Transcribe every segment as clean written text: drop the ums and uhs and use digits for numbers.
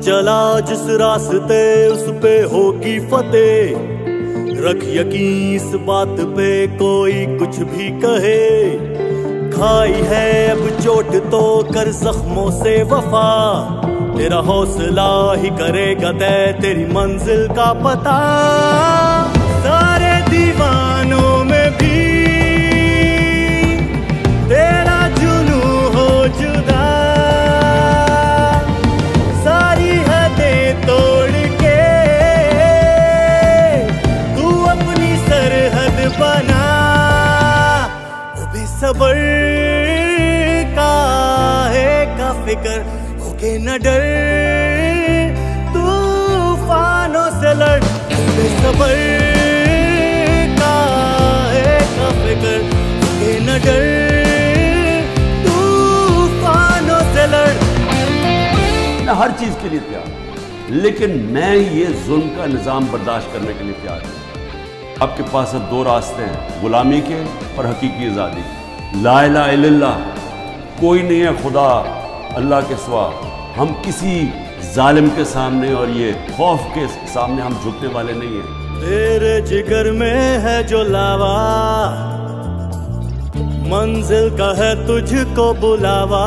चला जिस रास्ते उस पे होगी फतेह। रख यकीन इस बात पे कोई कुछ भी कहे। खाई है अब चोट तो कर जख्मों से वफा। तेरा हौसला ही करेगा तय तेरी मंजिल का पता। सारे दीवानों में भी तेरा जुनू हो जुदा। सारी हदें तोड़ के तू अपनी सरहद बना। वो बेसब्र का फिक्र होके न डर। तूफानों से लड़ बेसब्र का फिक्र होके न डर। तूफानों से लड़। मैं हर चीज के लिए तैयार, लेकिन मैं ये जुल्म का निजाम बर्दाश्त करने के लिए तैयार हूं। आपके पास अब दो रास्ते हैं, गुलामी के और हकीकी आजादी। ला इलाहा इल्लल्लाह, कोई नहीं है खुदा अल्लाह के सिवा। हम किसी जालिम के सामने और ये खौफ के सामने हम झुकने वाले नहीं हैं। तेरे जिगर में है जो लावा, मंजिल का है तुझको बुलावा।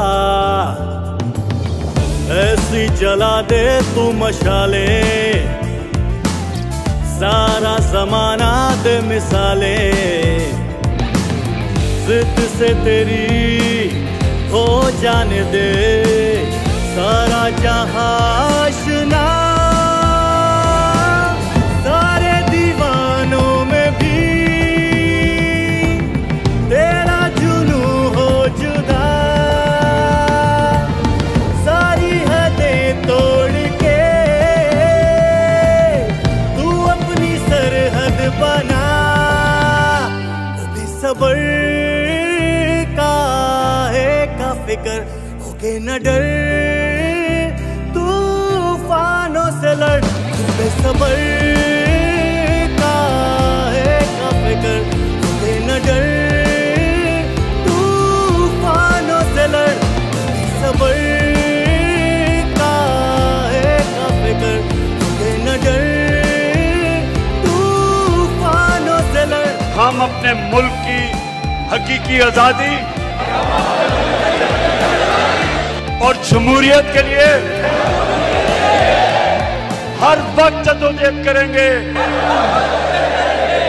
ऐसी जला दे तू मशाले, सारा जमाना दे मिसाले। जिद से तेरी हो जाने दे सारा जहां आशना। सारे दीवानों में भी तेरा जुनू हो जुदा। सारी हदें तोड़ के तू अपनी सरहद बना। बेसब्र का फिक्र होके न डर। तूफानों से लड़ बेसब्र का फिक्र होके न डर। तूफानों से लड़ बेसब्र का फिक्र होके न डर। तूफानों से लड़। हम अपने मुल्क की हकीकी आजादी और जमहूरियत के लिए हर वक्त जद्दोजहद करेंगे।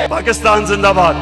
पाकिस्तान जिंदाबाद।